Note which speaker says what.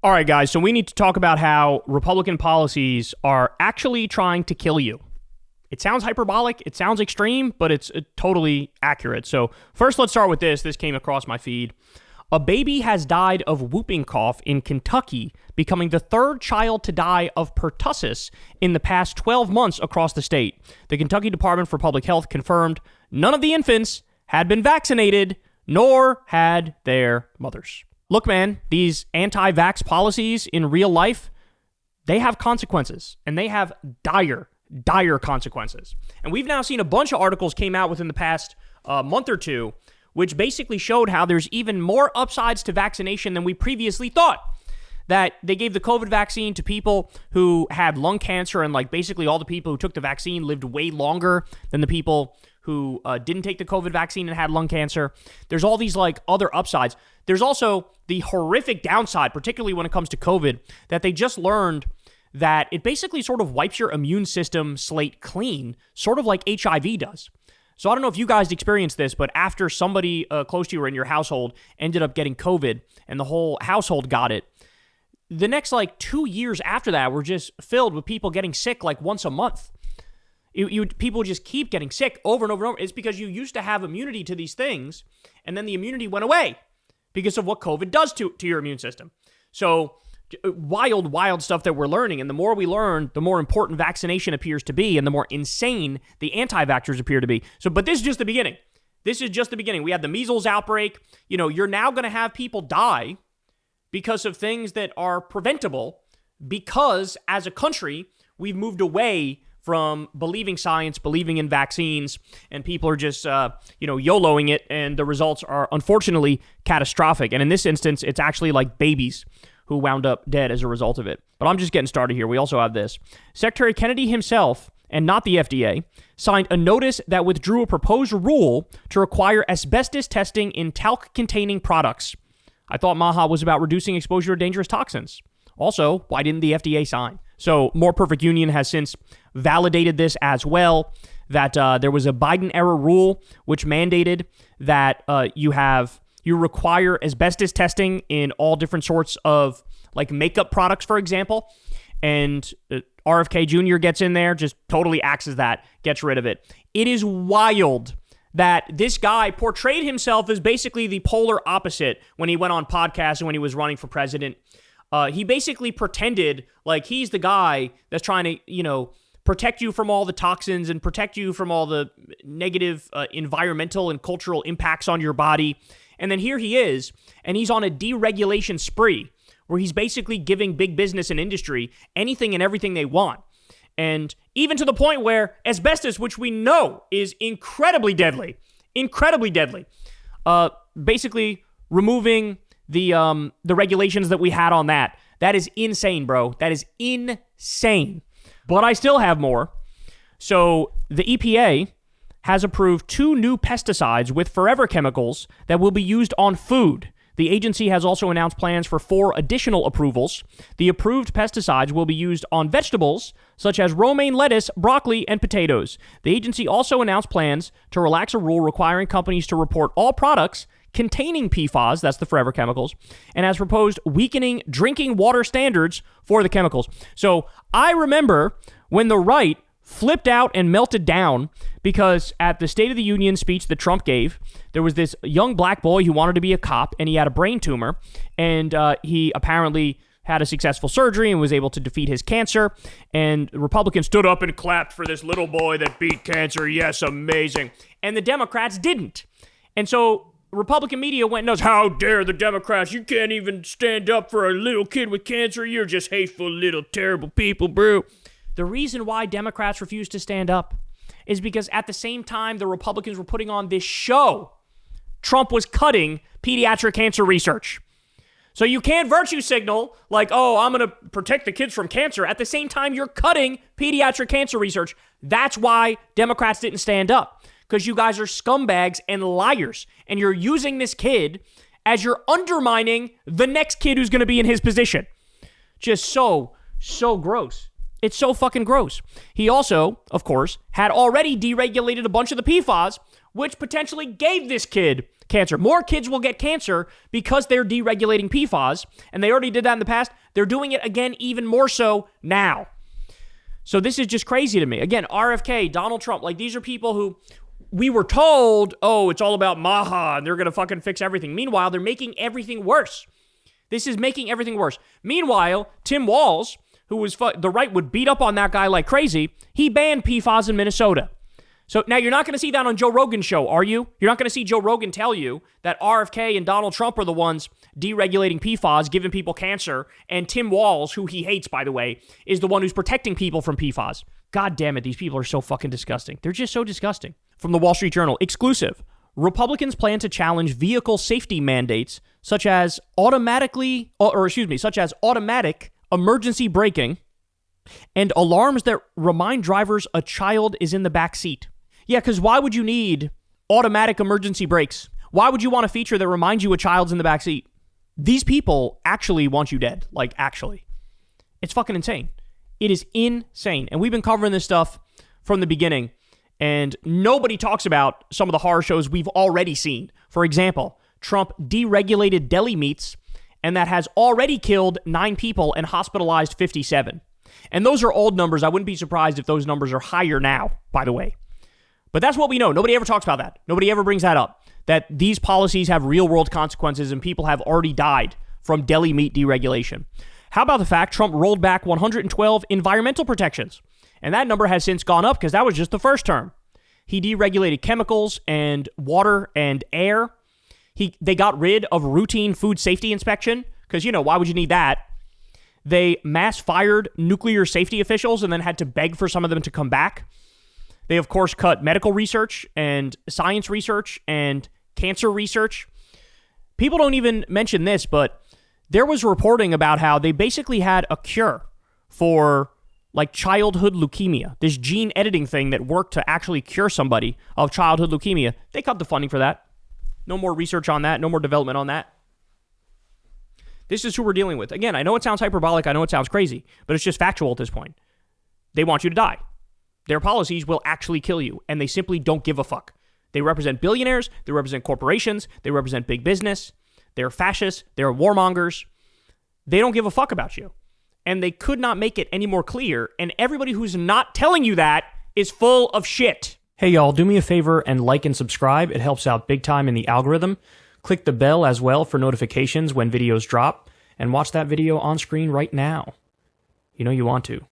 Speaker 1: All right, guys, so we need to talk about how Republican policies are actually trying to kill you. It sounds hyperbolic, it sounds extreme, but it's totally accurate. So first, let's start with this. This came across my feed. A baby has died of whooping cough in Kentucky, becoming the third child to die of pertussis in the past 12 months across the state. The Kentucky Department for Public Health confirmed none of the infants had been vaccinated, nor had their mothers. Look, man, these anti-vax policies in real life, they have consequences, and they have dire consequences. And we've now seen a bunch of articles came out within the past month or two, which basically showed how there's even more upsides to vaccination than we previously thought. That they gave the COVID vaccine to people who had lung cancer, and like basically all the people who took the vaccine lived way longer than the people who didn't take the COVID vaccine and had lung cancer. There's all these like other upsides. There's also the horrific downside, particularly when it comes to COVID, that they just learned that it basically sort of wipes your immune system slate clean, sort of like HIV does. So I don't know if you guys experienced this, but after somebody close to you or in your household ended up getting COVID and the whole household got it, the next like 2 years after that were just filled with people getting sick like once a month. People just keep getting sick over and over and over. It's because you used to have immunity to these things, and then the immunity went away because of what COVID does to your immune system. So wild stuff that we're learning. And the more we learn, the more important vaccination appears to be, and the more insane the anti-vaxxers appear to be. So, but this is just the beginning. This is just the beginning. We had the measles outbreak. You know, you're now going to have people die because of things that are preventable, because as a country, we've moved away from believing science, believing in vaccines, and people are just, YOLOing it, and the results are unfortunately catastrophic. And in this instance, it's actually like babies who wound up dead as a result of it. But I'm just getting started here. We also have this. Secretary Kennedy himself, and not the FDA, signed a notice that withdrew a proposed rule to require asbestos testing in talc-containing products. I thought MAHA was about reducing exposure to dangerous toxins. Also, why didn't the FDA sign? So, More Perfect Union has since validated this as well, that there was a Biden-era rule which mandated that you require asbestos testing in all different sorts of like makeup products, for example. And RFK Jr. gets in there, just totally axes that, gets rid of it. It is wild that this guy portrayed himself as basically the polar opposite when he went on podcasts and when he was running for president. He basically pretended like he's the guy that's trying to, protect you from all the toxins and protect you from all the negative environmental and cultural impacts on your body. And then here he is, and he's on a deregulation spree where he's basically giving big business and industry anything and everything they want. And even to the point where asbestos, which we know is incredibly deadly, basically removing the regulations that we had on that. That is insane, bro. That is insane. But I still have more. So the EPA has approved 2 new pesticides with forever chemicals that will be used on food. The agency has also announced plans for 4 additional approvals. The approved pesticides will be used on vegetables such as romaine lettuce, broccoli, and potatoes. The agency also announced plans to relax a rule requiring companies to report all products containing PFAS, that's the forever chemicals, and has proposed weakening drinking water standards for the chemicals. So I remember when the right flipped out and melted down because at the State of the Union speech that Trump gave, there was this young black boy who wanted to be a cop, and he had a brain tumor, and he apparently had a successful surgery and was able to defeat his cancer, and Republicans stood up and clapped for this little boy that beat cancer. Yes, amazing. And the Democrats didn't. And so Republican media went nuts. How dare the Democrats? You can't even stand up for a little kid with cancer. You're just hateful, little, terrible people, bro. The reason why Democrats refused to stand up is because at the same time the Republicans were putting on this show, Trump was cutting pediatric cancer research. So you can't virtue signal like, oh, I'm going to protect the kids from cancer. At the same time, you're cutting pediatric cancer research. That's why Democrats didn't stand up, because you guys are scumbags and liars, and you're using this kid as you're undermining the next kid who's going to be in his position. Just so gross. It's so fucking gross. He also, of course, had already deregulated a bunch of the PFAS, which potentially gave this kid cancer. More kids will get cancer because they're deregulating PFAS, and they already did that in the past. They're doing it again even more so now. So this is just crazy to me. Again, RFK, Donald Trump, like these are people who we were told, oh, it's all about Maha, and they're going to fucking fix everything. Meanwhile, they're making everything worse. This is making everything worse. Meanwhile, Tim Walz, who was the right would beat up on that guy like crazy, he banned PFAS in Minnesota. So now you're not going to see that on Joe Rogan's show, are you? You're not going to see Joe Rogan tell you that RFK and Donald Trump are the ones deregulating PFAS, giving people cancer, and Tim Walz, who he hates, by the way, is the one who's protecting people from PFAS. God damn it, these people are so fucking disgusting. They're just so disgusting. From the Wall Street Journal, exclusive. Republicans plan to challenge vehicle safety mandates such as automatic emergency braking and alarms that remind drivers a child is in the back seat. Yeah, because why would you need automatic emergency brakes? Why would you want a feature that reminds you a child's in the back seat? These people actually want you dead. Like, actually. It's fucking insane. It is insane. And we've been covering this stuff from the beginning, and nobody talks about some of the horror shows we've already seen. For example, Trump deregulated deli meats, and that has already killed 9 people and hospitalized 57. And those are old numbers. I wouldn't be surprised if those numbers are higher now, by the way. But that's what we know. Nobody ever talks about that. Nobody ever brings that up, that these policies have real-world consequences and people have already died from deli meat deregulation. How about the fact Trump rolled back 112 environmental protections? And that number has since gone up because that was just the first term. He deregulated chemicals and water and air. They got rid of routine food safety inspection because, why would you need that? They mass fired nuclear safety officials and then had to beg for some of them to come back. They, of course, cut medical research and science research and cancer research. People don't even mention this, but there was reporting about how they basically had a cure for like childhood leukemia, this gene editing thing that worked to actually cure somebody of childhood leukemia. They cut the funding for that. No more research on that. No more development on that. This is who we're dealing with. Again, I know it sounds hyperbolic. I know it sounds crazy, but it's just factual at this point. They want you to die. Their policies will actually kill you, and they simply don't give a fuck. They represent billionaires. They represent corporations. They represent big business. They're fascists. They're warmongers. They don't give a fuck about you. And they could not make it any more clear, and everybody who's not telling you that is full of shit. Hey, y'all, do me a favor and like and subscribe. It helps out big time in the algorithm. Click the bell as well for notifications when videos drop, and watch that video on screen right now. You know you want to.